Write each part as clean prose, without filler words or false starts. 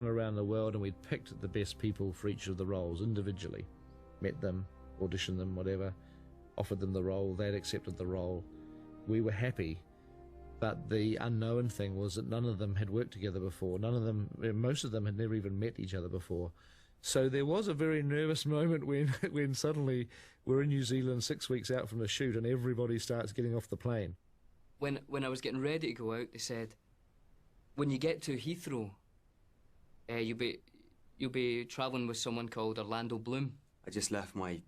around the world, and we'd picked the best people for each of the roles individually, met them, auditioned them, whatever, offered them the role, they'd accepted the role. We were happy, but the unknown thing was that none of them had worked together before. Most of them had never even met each other before. So there was a very nervous moment when suddenly we're in New Zealand 6 weeks out from the shoot and everybody starts getting off the plane. When I was getting ready to go out, they said, when you get to Heathrow, you'll be travelling with someone called Orlando Bloom. I just left my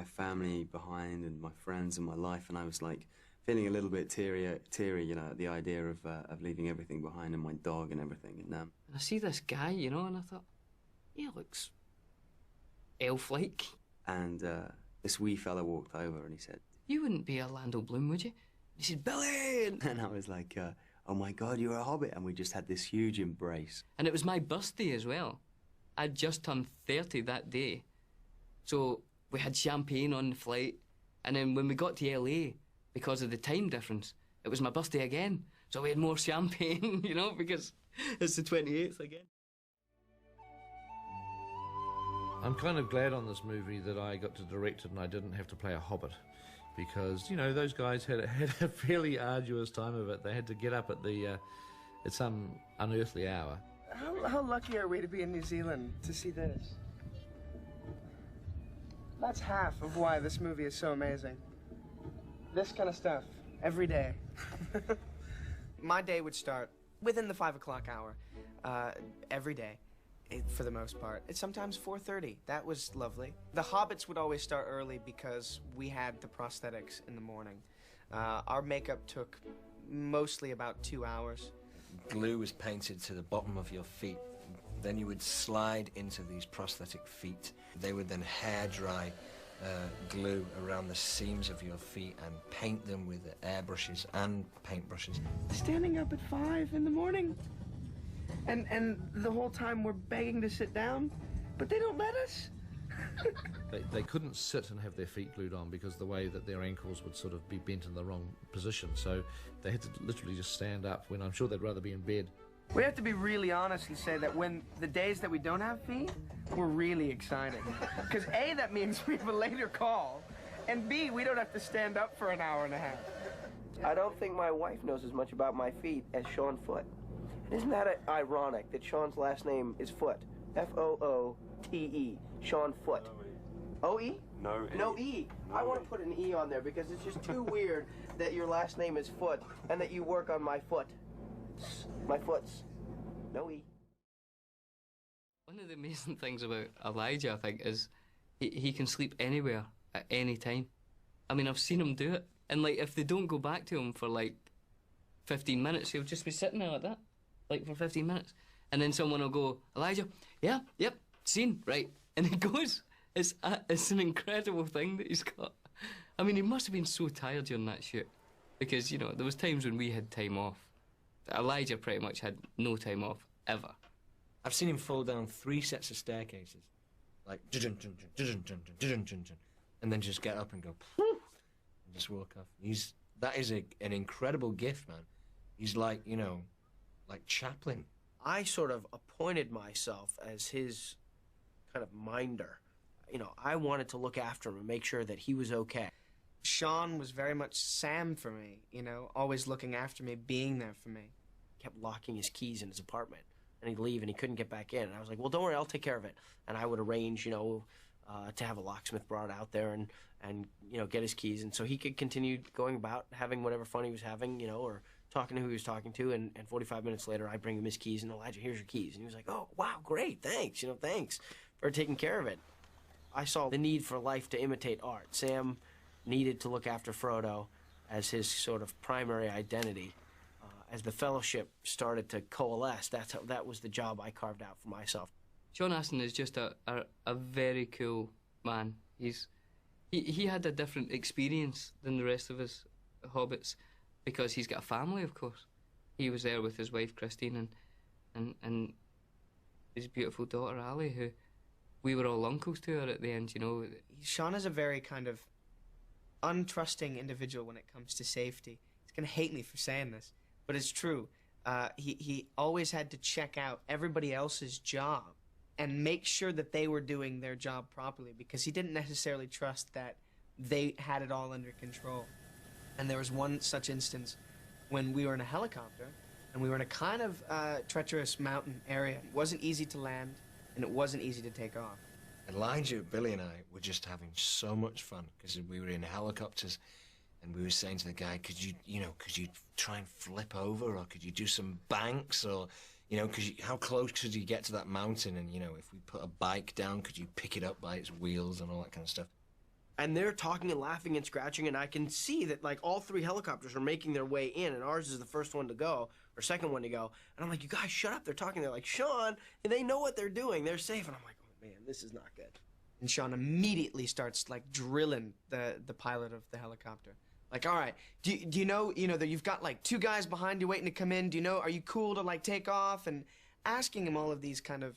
family behind and my friends and my life, and I was like feeling a little bit teary, you know, at the idea of leaving everything behind and my dog and everything. And I see this guy, you know, and I thought, he looks elf-like. And this wee fella walked over and he said, "You wouldn't be Orlando Bloom, would you?" He said, "Billy!" And I was like, oh my God, you're a hobbit. And we just had this huge embrace. And it was my birthday as well. I'd just turned 30 that day. So we had champagne on the flight. And then when we got to LA, because of the time difference, it was my birthday again. So we had more champagne, you know, because it's the 28th again. I'm kind of glad on this movie that I got to direct it and I didn't have to play a hobbit, because, you know, those guys had a fairly arduous time of it. They had to get up at some unearthly hour. How lucky are we to be in New Zealand to see this? That's half of why this movie is so amazing. This kind of stuff, every day. My day would start within the 5 o'clock hour, every day. For the most part. It's sometimes 4:30. That was lovely. The Hobbits would always start early because we had the prosthetics in the morning. Our makeup took mostly about 2 hours. Glue was painted to the bottom of your feet. Then you would slide into these prosthetic feet. They would then hair dry glue around the seams of your feet and paint them with airbrushes and paintbrushes. Standing up at 5 in the morning. And the whole time we're begging to sit down, but they don't let us. They couldn't sit and have their feet glued on because the way that their ankles would sort of be bent in the wrong position. So they had to literally just stand up when I'm sure they'd rather be in bed. We have to be really honest and say that when the days that we don't have feet, we're really excited. Because A, that means we have a later call, and B, we don't have to stand up for an hour and a half. I don't think my wife knows as much about my feet as Sean Foote. Isn't that ironic that Sean's last name is Foote? F-O-O-T-E. Sean Foote. O-E? No E. No E. I want to put an E on there because it's just too weird that your last name is Foote and that you work on my foot. My foots. No E. One of the amazing things about Elijah, I think, is he can sleep anywhere at any time. I mean, I've seen him do it. And, like, if they don't go back to him for, like, 15 minutes, he'll just be sitting there like that. Like, for 15 minutes. And then someone will go, "Elijah, yeah, yep, scene, right." And he goes. It's an incredible thing that he's got. I mean, he must have been so tired during that shoot. Because, you know, there was times when we had time off. Elijah pretty much had no time off, ever. I've seen him fall down 3 sets of staircases. Like, and then just get up and go, and just walk off. That is an incredible gift, man. He's like, you know, like Chaplin. I sort of appointed myself as his kind of minder. You know, I wanted to look after him and make sure that he was okay. Sean was very much Sam for me, you know, always looking after me, being there for me. Kept locking his keys in his apartment, and he'd leave and he couldn't get back in. And I was like, well, don't worry, I'll take care of it. And I would arrange, you know, to have a locksmith brought out there and you know, get his keys. And so he could continue going about having whatever fun he was having, you know, or talking to who he was talking to. And 45 minutes later, I bring him his keys, and Elijah, here's your keys. And he was like, oh, wow, great, thanks, you know, thanks for taking care of it. I saw the need for life to imitate art. Sam needed to look after Frodo as his sort of primary identity. As the Fellowship started to coalesce, that was the job I carved out for myself. Sean Astin is just a very cool man. He had a different experience than the rest of us hobbits because he's got a family, of course. He was there with his wife Christine and his beautiful daughter Ali, who we were all uncles to her at the end, you know. Sean is a very kind of untrusting individual when it comes to safety. He's going to hate me for saying this, but it's true. he always had to check out everybody else's job and make sure that they were doing their job properly, because he didn't necessarily trust that they had it all under control. And there was one such instance when we were in a helicopter and we were in a kind of treacherous mountain area. It wasn't easy to land and it wasn't easy to take off. Elijah, Billy and I were just having so much fun because we were in helicopters and we were saying to the guy, could you try and flip over, or could you do some banks, or, how close could you get to that mountain? And, if we put a bike down, could you pick it up by its wheels and all that kind of stuff? And they're talking and laughing and scratching, and I can see that, like, all three helicopters are making their way in, and ours is the first one to go, or second one to go. And I'm like, you guys, shut up. They're talking. They're like, Sean, and they know what they're doing. They're safe. And I'm like, oh, man, this is not good. And Sean immediately starts, like, drilling the pilot of the helicopter. Like, all right, do you know that you've got, like, 2 guys behind you waiting to come in? Do you know, are you cool to, like, take off? And asking him all of these kind of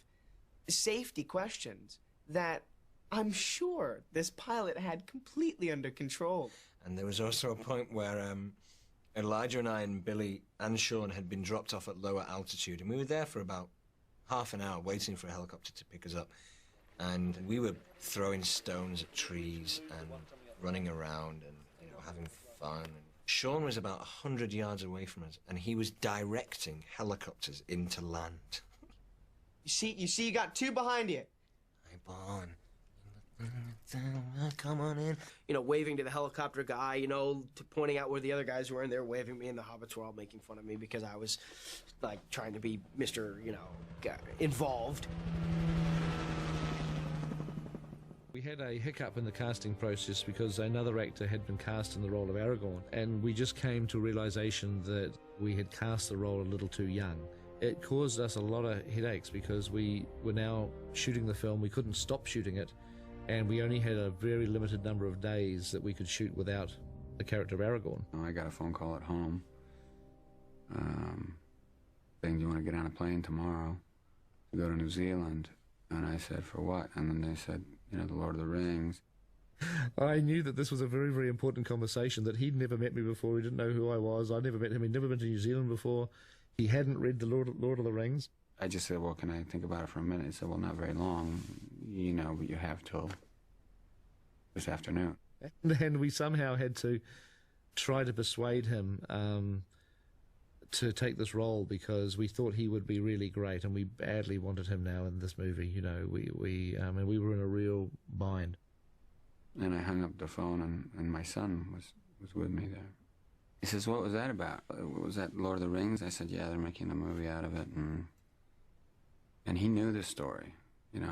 safety questions that I'm sure this pilot had completely under control. And there was also a point where Elijah and I and Billy and Sean had been dropped off at lower altitude, and we were there for about half an hour waiting for a helicopter to pick us up. And we were throwing stones at trees and running around and having fun. And Sean was about 100 yards away from us, and he was directing helicopters into land. You see, you got 2 behind you. Hey, Bon. Come on in. Waving to the helicopter guy, pointing out where the other guys were, and they were waving me, and the hobbits were all making fun of me because I was, like, trying to be Mr., involved. We had a hiccup in the casting process because another actor had been cast in the role of Aragorn, and we just came to a realization that we had cast the role a little too young. It caused us a lot of headaches because we were now shooting the film. We couldn't stop shooting it, and we only had a very limited number of days that we could shoot without the character of Aragorn. I got a phone call at home saying, do you want to get on a plane tomorrow to go to New Zealand? And I said, for what? And then they said, the Lord of the Rings. I knew that this was a very, very important conversation, that he'd never met me before. He didn't know who I was. I never met him. He'd never been to New Zealand before. He hadn't read the Lord of the Rings. I just said, well, can I think about it for a minute? He said, well, not very long, but you have till this afternoon. And we somehow had to try to persuade him to take this role because we thought he would be really great, and we badly wanted him now in this movie. We were in a real bind. And I hung up the phone, and my son was with me there. He says, what was that about? Was that Lord of the Rings? I said, yeah, they're making a movie out of it. And he knew this story.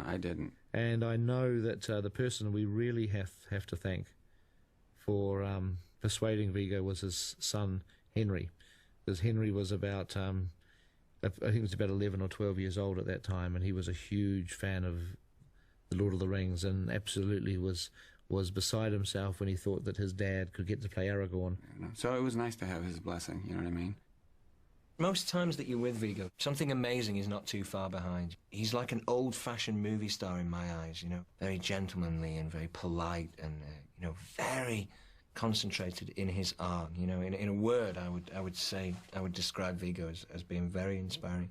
I didn't. And I know that the person we really have to thank for persuading Viggo was his son, Henry. Because Henry was about, I think he was about 11 or 12 years old at that time, and he was a huge fan of the Lord of the Rings, and absolutely was beside himself when he thought that his dad could get to play Aragorn. So it was nice to have his blessing, you know what I mean? Most times that you're with Viggo, something amazing is not too far behind. He's like an old-fashioned movie star in my eyes, very gentlemanly and very polite and, very concentrated in his art. In a word, I would describe Viggo as being very inspiring.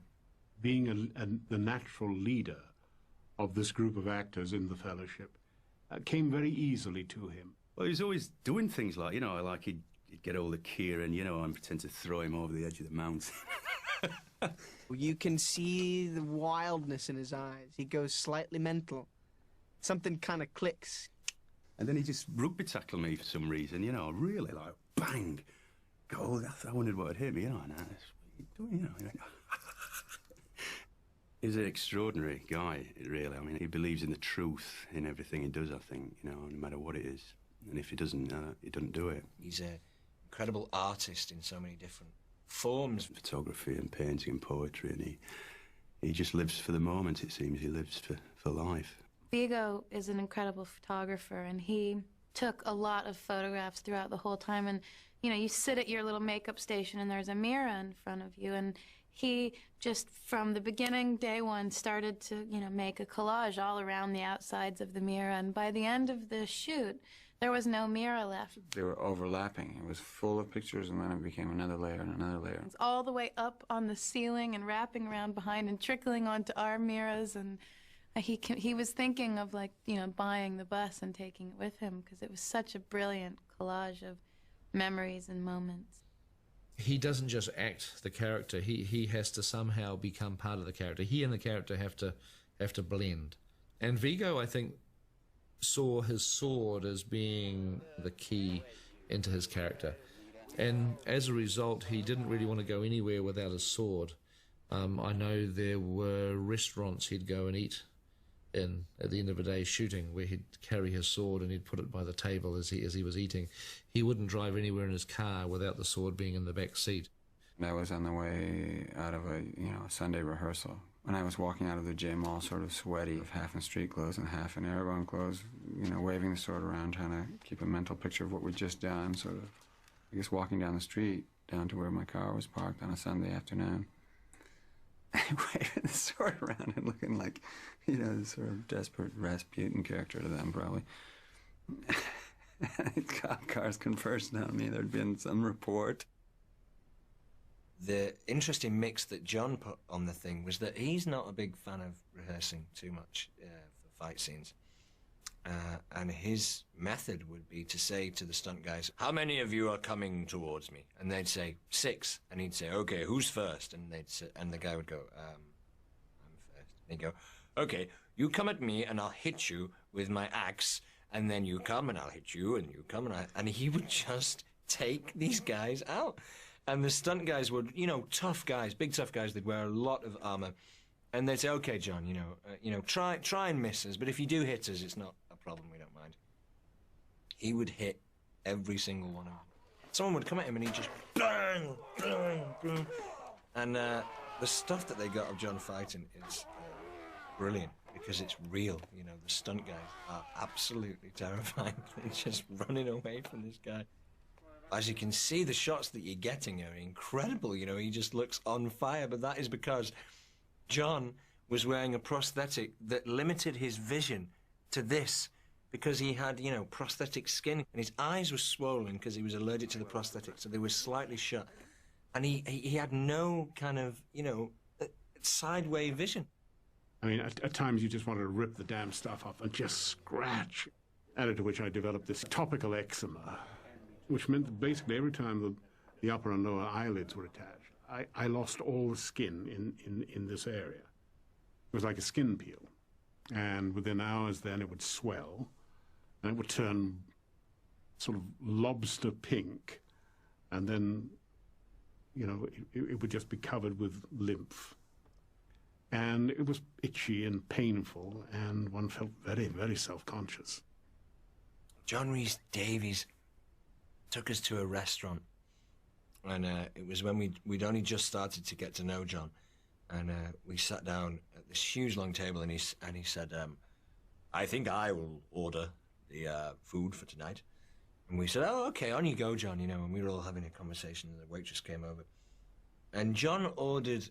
Being the natural leader of this group of actors in the Fellowship came very easily to him. Well, he was always doing things like, like he'd get all the Kieran, and pretend to throw him over the edge of the mountain. You can see the wildness in his eyes. He goes slightly mental. Something kind of clicks. And then he just rugby tackled me for some reason, really, like, bang. God, I wondered what would hit me, and what are you doing, He's an extraordinary guy, really. I mean, he believes in the truth in everything he does, I think, no matter what it is. And if he doesn't do it. He's an incredible artist in so many different forms. Photography and painting and poetry, and he just lives for the moment, it seems. He lives for life. Viggo is an incredible photographer, and he took a lot of photographs throughout the whole time. And, you sit at your little makeup station, and there's a mirror in front of you, and he just, from the beginning, day one, started to, make a collage all around the outsides of the mirror. And by the end of the shoot, There was no mirror left. They were overlapping. It was full of pictures, and then it became another layer and another layer. It's all the way up on the ceiling and wrapping around behind and trickling onto our mirrors. And he was thinking of, like, you know, buying the bus and taking it with him because it was such a brilliant collage of memories and moments. He doesn't just act the character. He has to somehow become part of the character. He and the character have to blend. And Vigo, I think, saw his sword as being the key into his character. And as a result, he didn't really want to go anywhere without his sword. I know there were restaurants he'd go and eat in at the end of a day shooting, where he'd carry his sword and he'd put it by the table as he was eating. He wouldn't drive anywhere in his car without the sword being in the back seat. That was on the way out of a Sunday rehearsal. When I was walking out of the gym, all sort of sweaty, half in street clothes and half in airborne clothes, waving the sword around, trying to keep a mental picture of what we'd just done, sort of, I guess, walking down the street, down to where my car was parked on a Sunday afternoon. Waving the sword around and looking like, this sort of desperate Rasputin character to them, probably. Cop cars conversing on me. There'd been some report. The interesting mix that John put on the thing was that he's not a big fan of rehearsing too much for fight scenes. And his method would be to say to the stunt guys, "How many of you are coming towards me?" And they'd say, 6. And he'd say, "Okay, who's first?" And the guy would go, "I'm first." And he'd go, "Okay, you come at me and I'll hit you with my axe, and then you come and I'll hit you, and you come and he would just take these guys out. And the stunt guys would, tough guys, big tough guys, they'd wear a lot of armor. And they'd say, "Okay, John, try and miss us, but if you do hit us, it's not a problem, we don't mind." He would hit every single one of them. Someone would come at him and he'd just bang, bang, bang. And the stuff that they got of John fighting is brilliant because it's real. The stunt guys are absolutely terrifying. They're just running away from this guy. As you can see, the shots that you're getting are incredible. He just looks on fire, but that is because John was wearing a prosthetic that limited his vision to this because he had, prosthetic skin, and his eyes were swollen because he was allergic to the prosthetic, so they were slightly shut. And he had no kind of, sideway vision. I mean, at times you just wanted to rip the damn stuff up and just scratch. Added to which I developed this topical eczema, which meant that basically every time the upper and lower eyelids were attached, I lost all the skin in this area. It was like a skin peel. And within hours then it would swell, and it would turn sort of lobster pink, and then, it would just be covered with lymph. And it was itchy and painful, and one felt very, very self-conscious. John Rhys Davies took us to a restaurant, and it was when we'd only just started to get to know John, and we sat down at this huge long table, and he said, "I think I will order the food for tonight." And we said, "Oh, okay, on you go, John," and we were all having a conversation, and the waitress came over, and John ordered,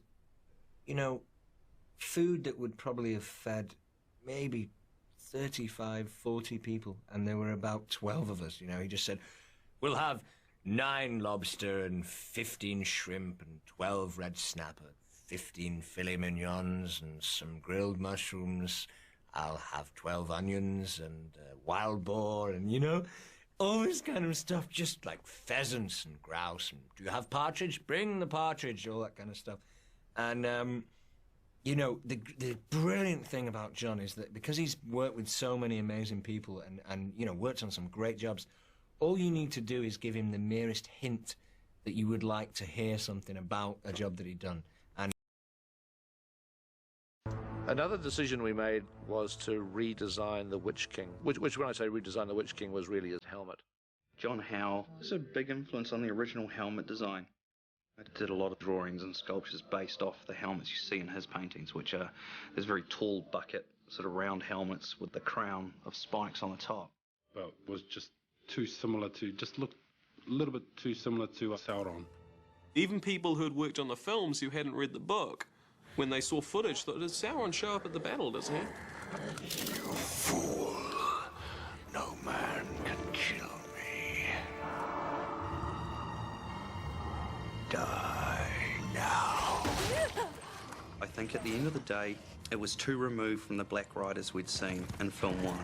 food that would probably have fed maybe 35, 40 people, and there were about 12 of us. He just said, "We'll have 9 lobster and 15 shrimp and 12 red snapper, 15 filet mignons and some grilled mushrooms. I'll have 12 onions and wild boar and, all this kind of stuff, just like pheasants and grouse. And do you have partridge? Bring the partridge," all that kind of stuff. And, the brilliant thing about John is that because he's worked with so many amazing people and worked on some great jobs, all you need to do is give him the merest hint that you would like to hear something about a job that he'd done. And another decision we made was to redesign the Witch King, which when I say redesign the Witch King was really his helmet. John Howe is a big influence on the original helmet design. I did a lot of drawings and sculptures based off the helmets you see in his paintings, which are this very tall bucket, sort of round helmets with the crown of spikes on the top. But was just looked a little bit too similar to Sauron. Even people who had worked on the films who hadn't read the book, when they saw footage, thought, "Does Sauron show up at the battle, doesn't he?" You fool! No man can think at the end of the day, it was too removed from the Black Riders we'd seen in film 1.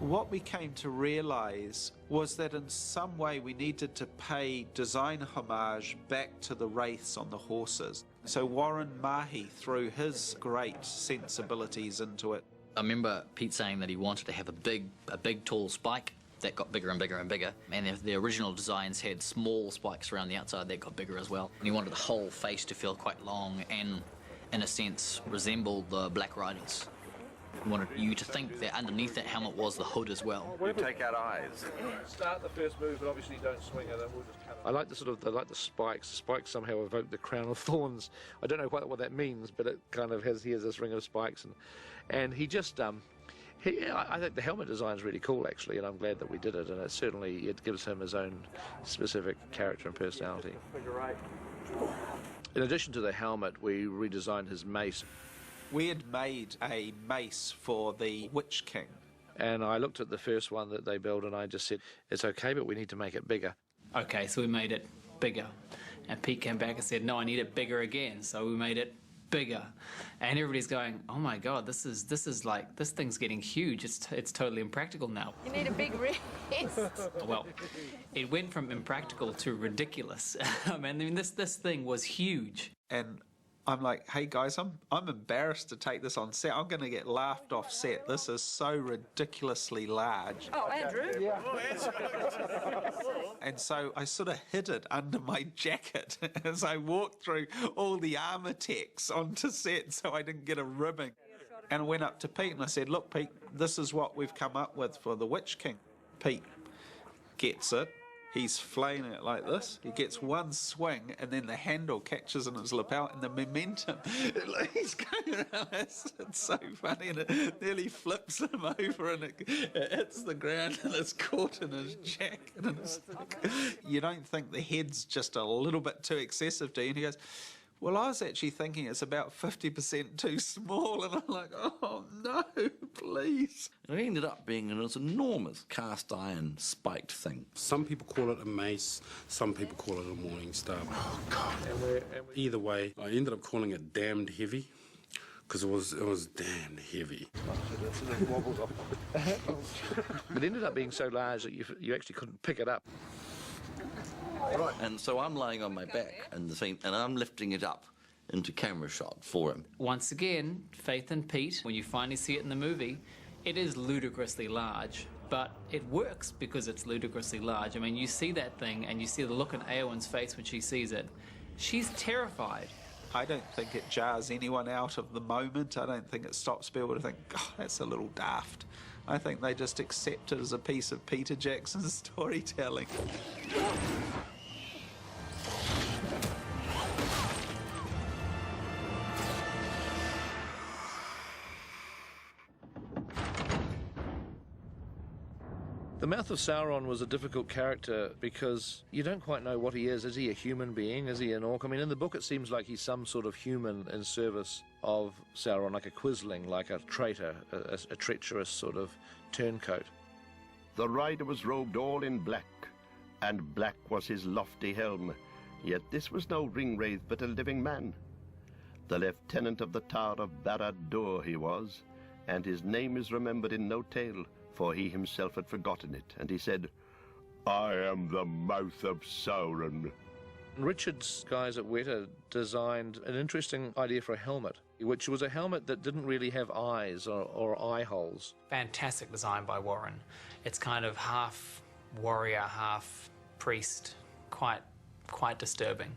What we came to realise was that in some way we needed to pay design homage back to the wraiths on the horses. So Warren Mahi threw his great sensibilities into it. I remember Pete saying that he wanted to have a big tall spike that got bigger and bigger and bigger. And the original designs had small spikes around the outside that got bigger as well. And he wanted the whole face to feel quite long and, in a sense, resemble the Black Riders. He wanted you to think that underneath that helmet was the hood as well. You take out eyes. Start the first move, but obviously don't swing it. We'll just cut it. I like the spikes. The spikes somehow evoke the crown of thorns. I don't know quite what that means, but it kind of has this ring of spikes, and he just I think the helmet design is really cool, actually, and I'm glad that we did it. And it gives him his own specific character and personality. In addition to the helmet, we redesigned his mace. We had made a mace for the Witch King. And I looked at the first one that they built and I just said, it's okay, but we need to make it bigger. Okay, so we made it bigger. And Pete came back and said, no, I need it bigger again. So we made it bigger. And everybody's going, oh my God, this thing's getting huge. It's totally impractical now. You need a big wrist. Well, it went from impractical to ridiculous. I mean, this thing was huge. And I'm like, hey guys, I'm embarrassed to take this on set. I'm going to get laughed off set. This is so ridiculously large. Oh, Andrew? Yeah. And so I sort of hid it under my jacket as I walked through all the armour techs onto set so I didn't get a ribbing. And I went up to Pete and I said, look, Pete, this is what we've come up with for the Witch King. Pete gets it. He's flaying it like this. He gets one swing, and then the handle catches in his lapel, and the momentum, he's going around. It's so funny, and it nearly flips him over, and it hits the ground, and it's caught in his jacket. And it's like, you don't think the head's just a little bit too excessive, do you? And he goes, well, I was actually thinking it's about 50% too small, and I'm like, oh no, please. And it ended up being this enormous cast iron spiked thing. Some people call it a mace, some people call it a morning star. Oh God! Either way, I ended up calling it damned heavy, because it was damned heavy. It ended up being so large that you actually couldn't pick it up. Right. And so I'm laying on my back in the scene, and I'm lifting it up into camera shot for him. Once again, Faith and Pete, when you finally see it in the movie, it is ludicrously large, but it works because it's ludicrously large. I mean, you see that thing, and you see the look on Eowyn's face when she sees it. She's terrified. I don't think it jars anyone out of the moment. I don't think it stops people to think, God, that's a little daft. I think they just accept it as a piece of Peter Jackson's storytelling. The Mouth of Sauron was a difficult character because you don't quite know what he is. Is he a human being? Is he an orc? I mean, in the book it seems like he's some sort of human in service of Sauron, like a quisling, like a traitor, a treacherous sort of turncoat. The rider was robed all in black, and black was his lofty helm. Yet this was no ring-wraith, but a living man. The lieutenant of the Tower of Barad-dûr he was, and his name is remembered in no tale, for he himself had forgotten it, and he said, I am the Mouth of Sauron. Richard's guys at Weta designed an interesting idea for a helmet, which was a helmet that didn't really have eyes or eye holes. Fantastic design by Warren. It's kind of half warrior, half priest, quite disturbing.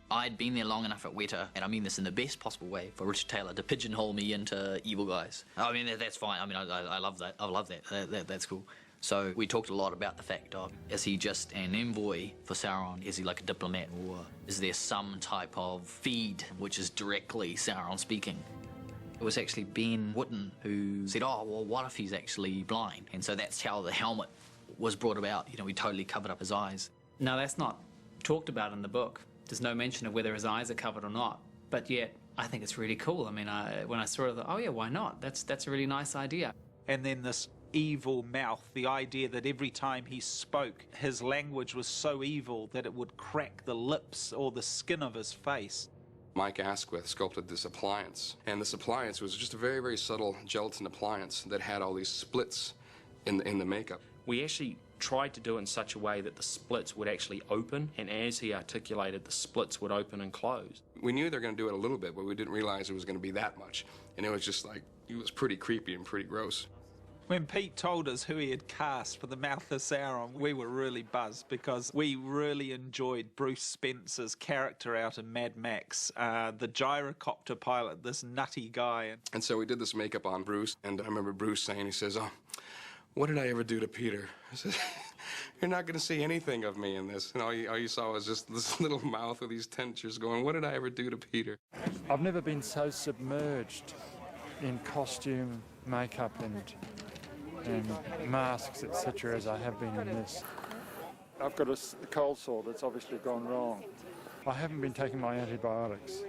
I'd been there long enough at Weta, and I mean this in the best possible way, for Richard Taylor to pigeonhole me into evil guys. I mean, that's fine. I mean, I love that. I love that. That's cool. So we talked a lot about the fact of, is he just an envoy for Sauron? Is he like a diplomat? Or is there some type of feed which is directly Sauron speaking? It was actually Ben Whitten who said, oh, well, what if he's actually blind? And so that's how the helmet was brought about. You know, we totally covered up his eyes. No, that's not talked about in the book. There's no mention of whether his eyes are covered or not. But yet, I think it's really cool. I mean, when I saw it, I thought, oh yeah, why not? That's a really nice idea. And then this evil mouth, the idea that every time he spoke, his language was so evil that it would crack the lips or the skin of his face. Mike Asquith sculpted this appliance, and this appliance was just a very, very subtle gelatin appliance that had all these splits in the makeup. We actually tried to do it in such a way that the splits would actually open, and as he articulated, the splits would open and close. We knew they were going to do it a little bit, but we didn't realize it was going to be that much. And it was just like, it was pretty creepy and pretty gross. When Pete told us who he had cast for the mouth of Sauron, we were really buzzed because we really enjoyed Bruce Spencer's character out in Mad Max, the gyrocopter pilot, this nutty guy. And so we did this makeup on Bruce, and I remember Bruce saying, he says, "Oh, what did I ever do to Peter?" I said, "You're not going to see anything of me in this." And all you saw was just this little mouth with these dentures going, "What did I ever do to Peter?" I've never been so submerged in costume, makeup and masks, etc., as I have been in this. I've got a cold sore that's obviously gone wrong. I haven't been taking my antibiotics.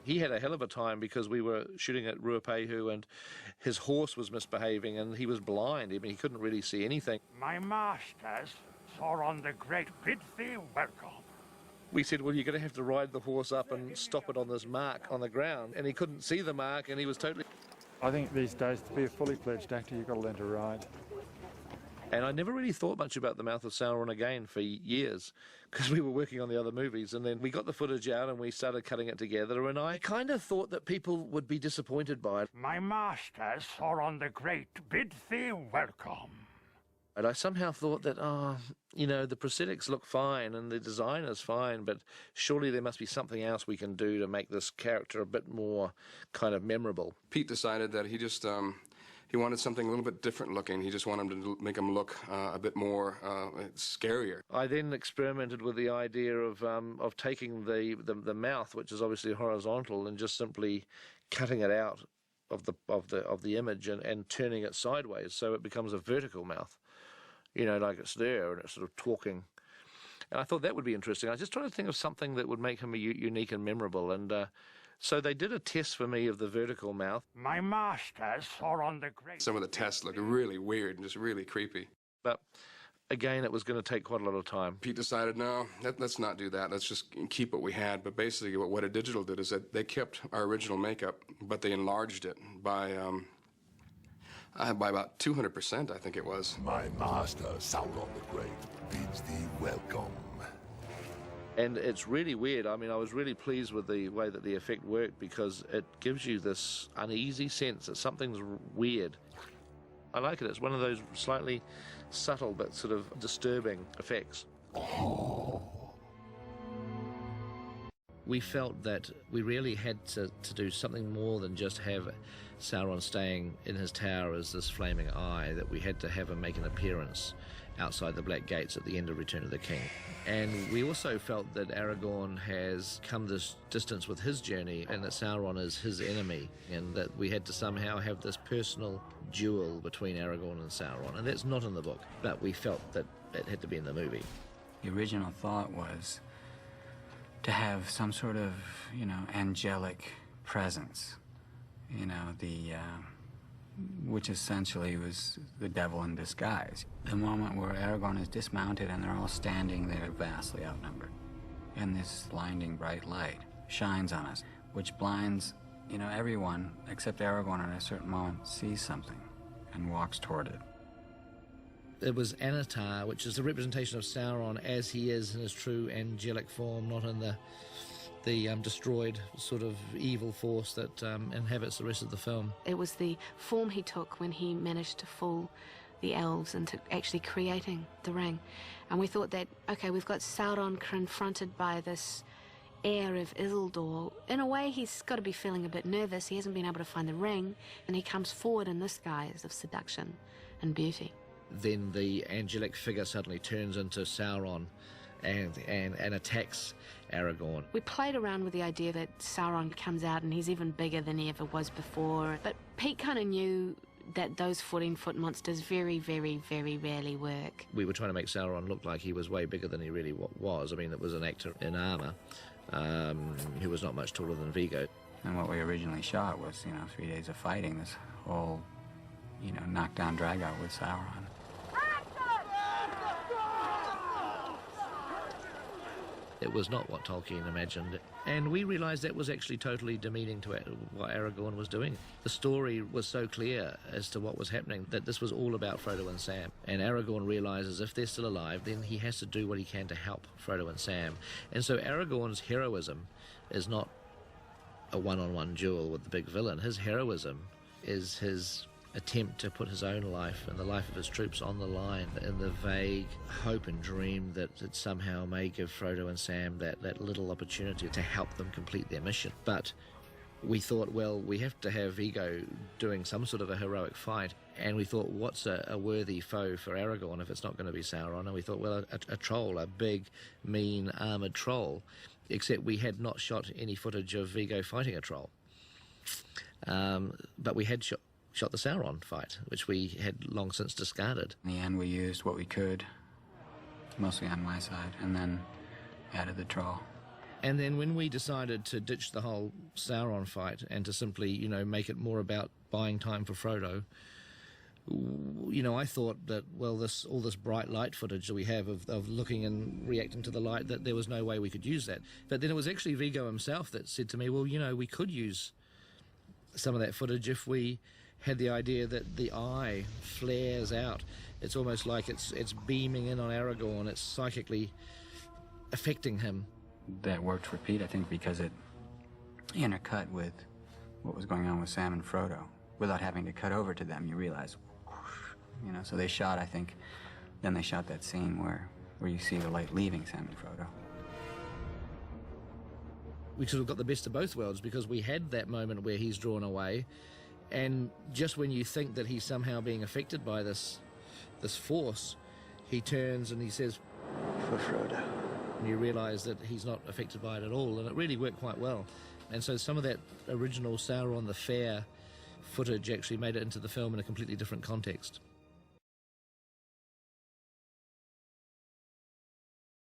He had a hell of a time because we were shooting at Ruapehu and his horse was misbehaving and he was blind. I mean, he couldn't really see anything. My masters, Sauron the Great, bid thee welcome. We said, well, you're going to have to ride the horse up and stop it on this mark on the ground. And he couldn't see the mark and he was totally... I think these days, to be a fully fledged actor, you've got to learn to ride. And I never really thought much about The Mouth of Sauron again for years, because we were working on the other movies, and then we got the footage out and we started cutting it together, and I kind of thought that people would be disappointed by it. My masters, Sauron the Great, bid thee welcome. And I somehow thought that, you know, the prosthetics look fine and the design is fine, but surely there must be something else we can do to make this character a bit more kind of memorable. Pete decided that he just, he wanted something a little bit different looking. He just wanted to make him look a bit more scarier. I then experimented with the idea of taking the mouth, which is obviously horizontal, and just simply cutting it out of the image and turning it sideways so it becomes a vertical mouth. You know, like it's there and it's sort of talking. And I thought that would be interesting. I was just trying to think of something that would make him unique and memorable. And so they did a test for me of the vertical mouth. My masters, Sauron the Great. Some of the tests looked really weird and just really creepy. But again, it was going to take quite a lot of time. Pete decided, no, let's not do that. Let's just keep what we had. But basically what a digital did is that they kept our original makeup, but they enlarged it by about 200%, I think it was. My master, Sauron the Great, bids thee welcome. And it's really weird. I mean, I was really pleased with the way that the effect worked because it gives you this uneasy sense that something's weird. I like it. It's one of those slightly subtle but sort of disturbing effects. We felt that we really had to do something more than just have Sauron staying in his tower as this flaming eye, that we had to have him make an appearance outside the Black Gates at the end of Return of the King. And we also felt that Aragorn has come this distance with his journey and that Sauron is his enemy, and that we had to somehow have this personal duel between Aragorn and Sauron. And that's not in the book, but we felt that it had to be in the movie. The original thought was to have some sort of, you know, angelic presence, you know, which essentially was the devil in disguise. The moment where Aragorn is dismounted and they're all standing there vastly outnumbered, and this blinding bright light shines on us, which blinds, you know, everyone except Aragorn at a certain moment sees something and walks toward it. It was Anatar, which is a representation of Sauron as he is in his true angelic form, not in the destroyed sort of evil force that inhabits the rest of the film. It was the form he took when he managed to fool the elves into actually creating the ring. And we thought that, okay, we've got Sauron confronted by this heir of Isildur. In a way, he's got to be feeling a bit nervous. He hasn't been able to find the ring, and he comes forward in this guise of seduction and beauty. Then the angelic figure suddenly turns into Sauron and attacks Aragorn. We played around with the idea that Sauron comes out and he's even bigger than he ever was before, but Pete kind of knew that those 14-foot monsters very, very, very rarely work. We were trying to make Sauron look like he was way bigger than he really was. I mean, it was an actor in armour who was not much taller than Viggo. And what we originally shot was, you know, 3 days of fighting this whole, you know, knockdown drag-out with Sauron. It was not what Tolkien imagined. And we realised that was actually totally demeaning to what Aragorn was doing. The story was so clear as to what was happening that this was all about Frodo and Sam. And Aragorn realises if they're still alive, then he has to do what he can to help Frodo and Sam. And so Aragorn's heroism is not a one-on-one duel with the big villain. His heroism is his attempt to put his own life and the life of his troops on the line in the vague hope and dream that it somehow may give Frodo and Sam that little opportunity to help them complete their mission. But we thought, well, we have to have Ego doing some sort of a heroic fight, and we thought, what's a worthy foe for Aragorn if it's not going to be Sauron? And we thought, well, a troll, a big, mean, armoured troll, except we had not shot any footage of Ego fighting a troll. But we had shot the Sauron fight, which we had long since discarded. In the end, we used what we could, mostly on my side, and then added the troll. And then when we decided to ditch the whole Sauron fight and to simply, you know, make it more about buying time for Frodo, you know, I thought that, well, all this bright light footage that we have of looking and reacting to the light, that there was no way we could use that. But then it was actually Viggo himself that said to me, well, you know, we could use some of that footage if we had the idea that the eye flares out. It's almost like it's beaming in on Aragorn. It's psychically affecting him. That worked for Pete, I think, because it intercut with what was going on with Sam and Frodo. Without having to cut over to them, you realize, you know, so they shot, I think, then they shot that scene where you see the light leaving Sam and Frodo. We sort of got the best of both worlds, because we had that moment where he's drawn away, and just when you think that he's somehow being affected by this force, he turns and he says, "For Frodo." And you realise that he's not affected by it at all, and it really worked quite well. And so some of that original Sauron the Fair footage actually made it into the film in a completely different context.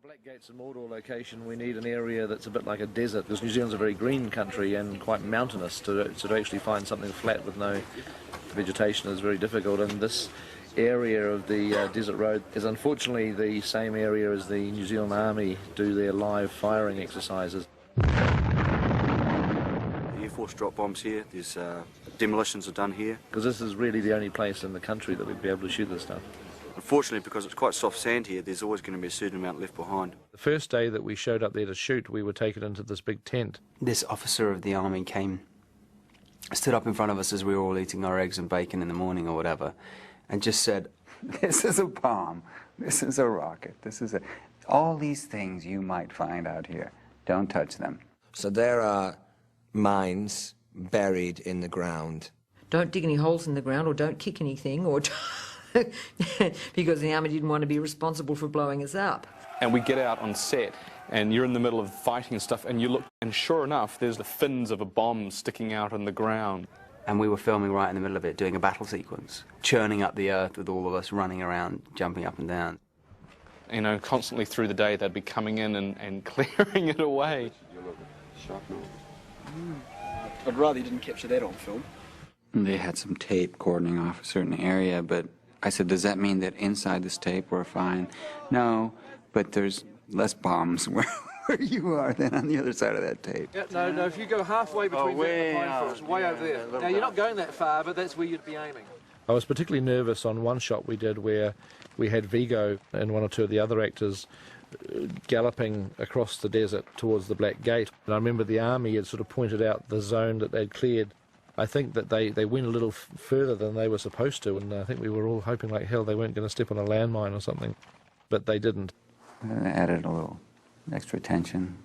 Blackgate's a Mordor location. We need an area that's a bit like a desert, because New Zealand's a very green country and quite mountainous. To actually find something flat with no vegetation is very difficult, and this area of the desert road is unfortunately the same area as the New Zealand Army do their live firing exercises. The Air Force drop bombs here, there's demolitions are done here. Because this is really the only place in the country that we'd be able to shoot this stuff. Unfortunately, because it's quite soft sand here, there's always going to be a certain amount left behind. The first day that we showed up there to shoot, we were taken into this big tent. This officer of the army stood up in front of us as we were all eating our eggs and bacon in the morning or whatever, and just said, "This is a bomb, this is a rocket, all these things you might find out here, don't touch them." So there are mines buried in the ground. Don't dig any holes in the ground, or don't kick anything, or because the army didn't want to be responsible for blowing us up. And we get out on set, and you're in the middle of fighting and stuff, and you look, and sure enough, there's the fins of a bomb sticking out on the ground. And we were filming right in the middle of it, doing a battle sequence, churning up the earth with all of us running around, jumping up and down. You know, constantly through the day, they'd be coming in and clearing it away. I'd rather you didn't capture that on film. They had some tape cordoning off a certain area, but I said, does that mean that inside this tape we're fine? No, but there's less bombs where you are than on the other side of that tape. Yeah, no, if you go halfway between way that and out. it's way over there. Now, you're not going that far, but that's where you'd be aiming. I was particularly nervous on one shot we did where we had Viggo and one or two of the other actors galloping across the desert towards the Black Gate. And I remember the army had sort of pointed out the zone that they'd cleared. I think that they went a little further than they were supposed to, and I think we were all hoping like hell they weren't going to step on a landmine or something, but they didn't. Added a little extra tension,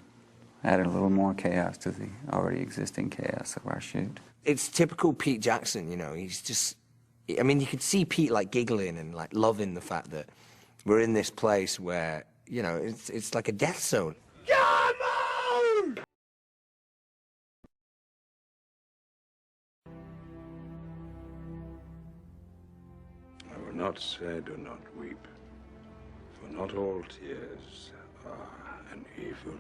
added a little more chaos to the already existing chaos of our shoot. It's typical Pete Jackson, you know, he's just, I mean, you could see Pete like giggling and like loving the fact that we're in this place where, you know, it's like a death zone. I will not say do not weep, for not all tears are an evil.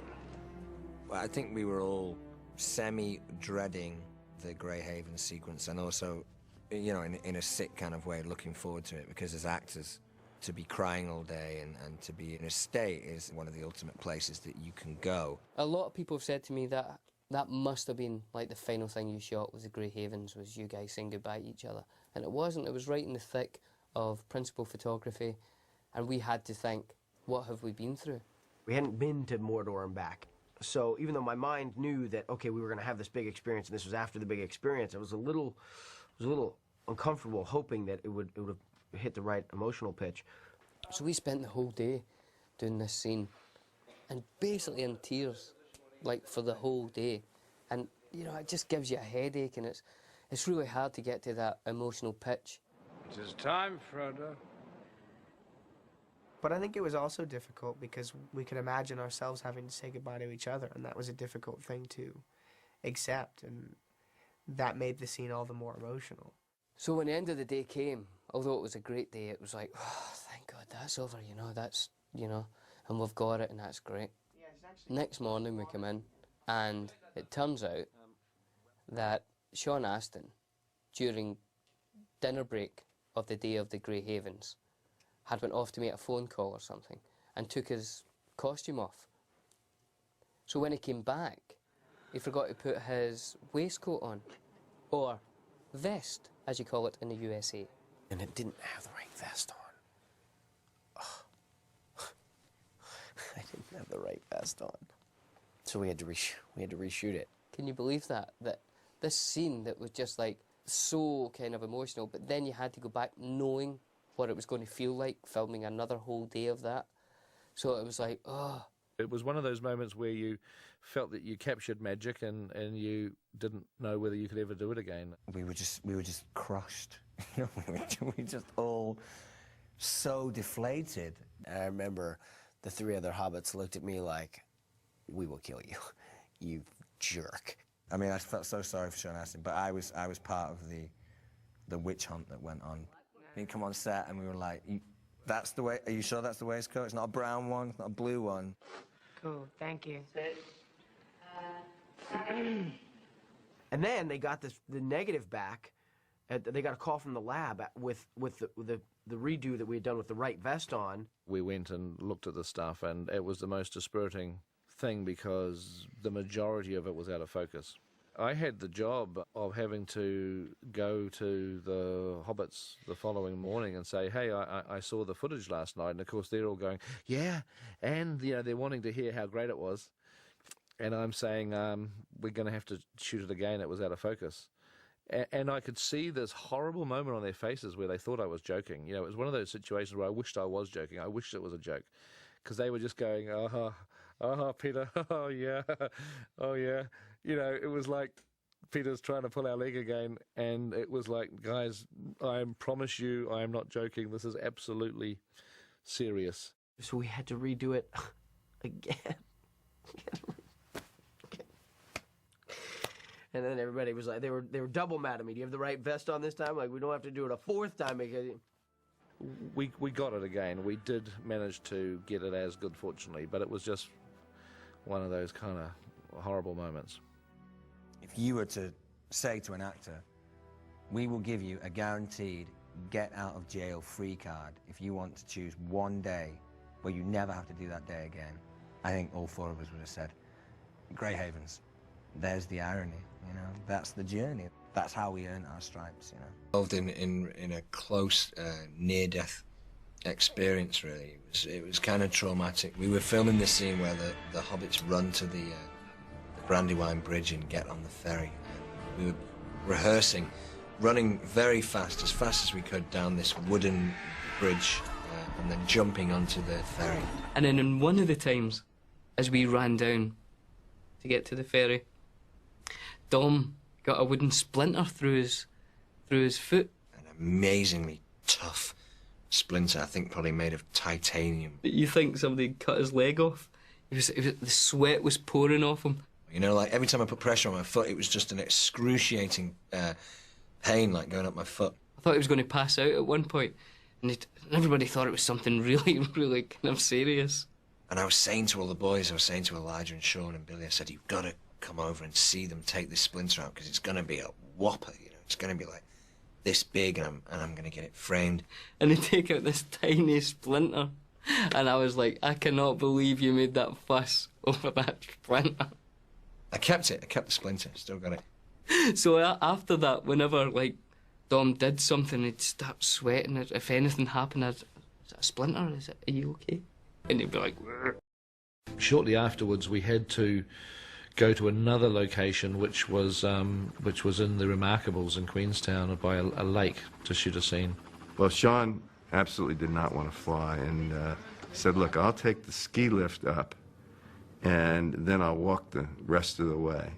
Well, I think we were all semi-dreading the Greyhaven sequence, and also, you know, in a sick kind of way, looking forward to it, because as actors, To be crying all day and to be in a state is one of the ultimate places that you can go. A lot of people have said to me that that must have been like the final thing you shot was the Grey Havens, was you guys saying goodbye to each other. And it wasn't. It was right in the thick of principal photography, and we had to think, what have we been through? We hadn't been to Mordor and back. So even though my mind knew that, okay, we were going to have this big experience, and this was after the big experience, I was a little uncomfortable, hoping that it would have hit the right emotional pitch. So we spent the whole day doing this scene, and basically in tears, like for the whole day. And you know, it just gives you a headache, and it's really hard to get to that emotional pitch. It is time, Frodo. But I think it was also difficult because we could imagine ourselves having to say goodbye to each other, and that was a difficult thing to accept, and that made the scene all the more emotional. So when the end of the day came, although it was a great day, it was like, oh, thank God, that's over, you know, that's, you know, and we've got it, and that's great. Next morning we come in, and it turns out that Sean Astin, during dinner break of the day of the Grey Havens, had went off to make a phone call or something, and took his costume off. So when he came back, he forgot to put his waistcoat on, or vest, as you call it in the USA. And it didn't have the right vest on. Oh. I didn't have the right vest on. So we had to reshoot it. Can you believe that? That this scene that was just like so kind of emotional, but then you had to go back knowing what it was going to feel like, filming another whole day of that. So it was like, oh. It was one of those moments where you felt that you captured magic and you didn't know whether you could ever do it again. We were just crushed. You know, we were just all so deflated. And I remember the three other hobbits looked at me like, we will kill you, you jerk. I mean, I felt so sorry for Sean Astin, but I was part of the witch hunt that went on. He'd come on set and we were like, that's the way, are you sure that's the waistcoat? It's not a brown one, it's not a blue one. Cool, thank you. And then they got the negative back. They got a call from the lab with the redo that we had done with the right vest on. We went and looked at the stuff, and it was the most dispiriting thing because the majority of it was out of focus. I had the job of having to go to the Hobbits the following morning and say, hey, I saw the footage last night. And, of course, they're all going, yeah, and you know, they're wanting to hear how great it was. And I'm saying, we're going to have to shoot it again. It was out of focus. And I could see this horrible moment on their faces where they thought I was joking. You know, it was one of those situations where I wished I was joking. I wished it was a joke. Because they were just going, Peter, oh, yeah, oh, yeah. You know, it was like Peter's trying to pull our leg again, and it was like, guys, I promise you I am not joking. This is absolutely serious. So we had to redo it again. And then everybody was like, they were double mad at me. Do you have the right vest on this time? Like, we don't have to do it a fourth time because... We got it again. We did manage to get it as good, fortunately, but it was just one of those kind of horrible moments. If you were to say to an actor, we will give you a guaranteed get-out-of-jail-free card if you want to choose one day where you never have to do that day again, I think all four of us would have said, Grey Havens. There's the irony, you know, that's the journey. That's how we earn our stripes, you know. Involved in a close, near-death experience, really. It was kind of traumatic. We were filming the scene where the hobbits run to the Brandywine Bridge and get on the ferry. And we were rehearsing, running very fast as we could down this wooden bridge, and then jumping onto the ferry. And then in one of the times, as we ran down to get to the ferry, Dom got a wooden splinter through his foot. An amazingly tough splinter, I think probably made of titanium. You think somebody cut his leg off? The sweat was pouring off him. You know, like every time I put pressure on my foot, it was just an excruciating pain, like going up my foot. I thought he was going to pass out at one point, and everybody thought it was something really, really kind of serious. And I was saying to all the boys, I was saying to Elijah and Sean and Billy, I said, you've got to come over and see them take this splinter out, because it's going to be a whopper, you know. It's going to be like this big, and I'm going to get it framed. And they take out this tiny splinter. And I was like, I cannot believe you made that fuss over that splinter. I kept it. I kept the splinter. Still got it. So after that, whenever, like, Dom did something, he'd start sweating. If anything happened, is that a splinter? Are you okay? And he'd be like... "Grr." Shortly afterwards, we had to go to another location, which was in the Remarkables in Queenstown, by a lake, to shoot a scene. Well, Sean absolutely did not want to fly, and said, look, I'll take the ski lift up, and then I'll walk the rest of the way.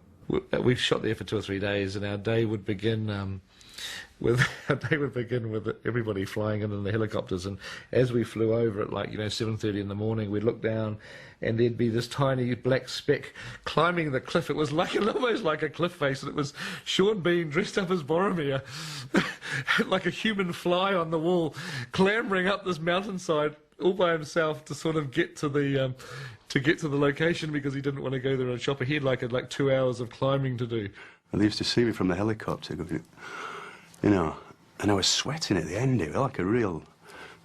We've shot there for 2 or 3 days, and our day would begin with everybody flying in the helicopters. And as we flew over at 7:30 in the morning, we'd look down, and there'd be this tiny black speck climbing the cliff. It was almost like a cliff face, and it was Sean Bean dressed up as Boromir, like a human fly on the wall, clambering up this mountainside all by himself to sort of get to the location, because he didn't want to go there on chopper. He had like 2 hours of climbing to do. And they used to see me from the helicopter, you know, and I was sweating at the end. It was like a real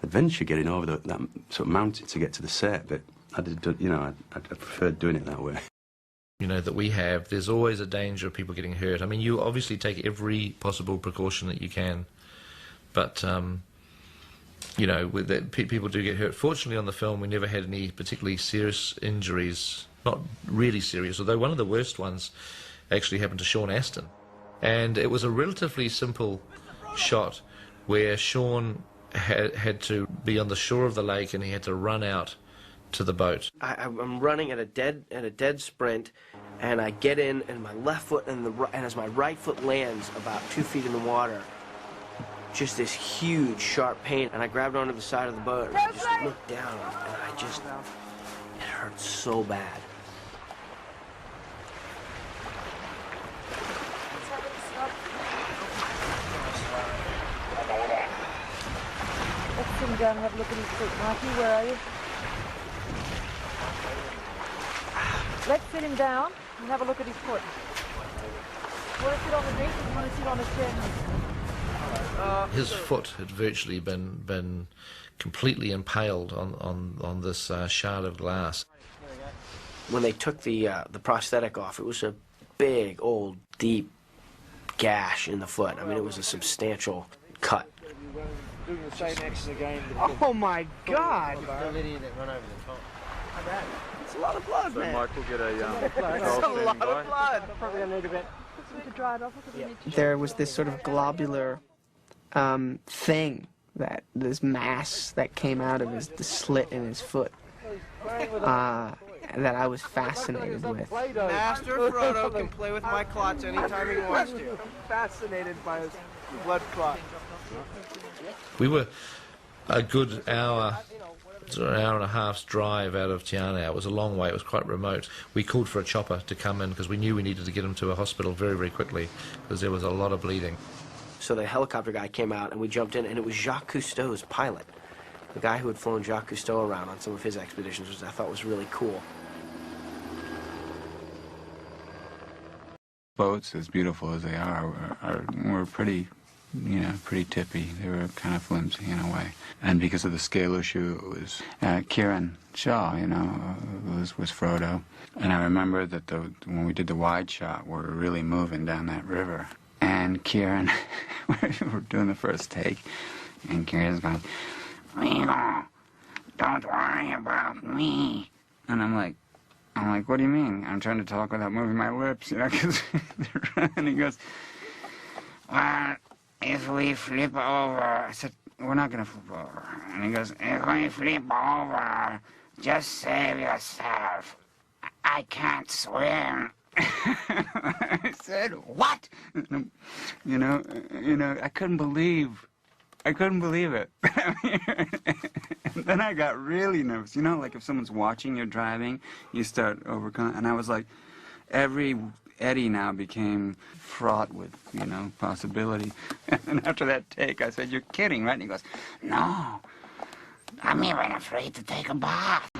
adventure getting over that sort of mountain to get to the set, but I preferred doing it that way. That we have, there's always a danger of people getting hurt. I mean, you obviously take every possible precaution that you can, but people do get hurt. Fortunately, on the film, we never had any particularly serious injuries. Not really serious, although one of the worst ones actually happened to Sean Astin. And it was a relatively simple shot where Sean had to be on the shore of the lake, and he had to run out to the boat. I'm running at a dead sprint, and I get in, and my left foot and as my right foot lands about 2 feet in the water, just this huge sharp pain, and I grabbed onto the side of the boat, and I just looked down, and it hurt so bad. Let's sit him down and have a look at his foot. Marky, where are you? Let's sit him down and have a look at his foot. You want to sit on the bench, or you want to sit on a chair? His foot had virtually been completely impaled on this shard of glass. When they took the prosthetic off, it was a big, old, deep gash in the foot. I mean, it was a substantial cut. Doing the same action again. Oh my God! It's a lot of blood, man. Mike will get a It's a lot of blood. Probably gonna need a bit. To dry it off. There was this sort of globular thing, this mass that came out of the slit in his foot, that I was fascinated with. Master Frodo can play with my clots anytime he wants to. I'm fascinated by his blood clot. We were a good hour and a half's drive out of Tiana. It was a long way. It was quite remote. We called for a chopper to come in because we knew we needed to get him to a hospital very, very quickly because there was a lot of bleeding. So the helicopter guy came out, and we jumped in, and it was Jacques Cousteau's pilot, the guy who had flown Jacques Cousteau around on some of his expeditions, which I thought was really cool. Boats, as beautiful as they are were pretty, pretty tippy. They were kind of flimsy in a way. And because of the scale issue, it was Kieran Shaw, was Frodo. And I remember that when we did the wide shot, we were really moving down that river. And Kieran, we were doing the first take, and Kieran's going, don't worry about me. And I'm like, what do you mean? I'm trying to talk without moving my lips, because they're running. And he goes, well, if we flip over, I said, we're not going to flip over. And he goes, if we flip over, just save yourself. I can't swim. I said, what? I couldn't believe it. And then I got really nervous. Like if someone's watching you driving, you start overcoming. And I was like, every eddy now became fraught with, possibility. And after that take, I said, you're kidding, right? And he goes, no, I'm even afraid to take a bath.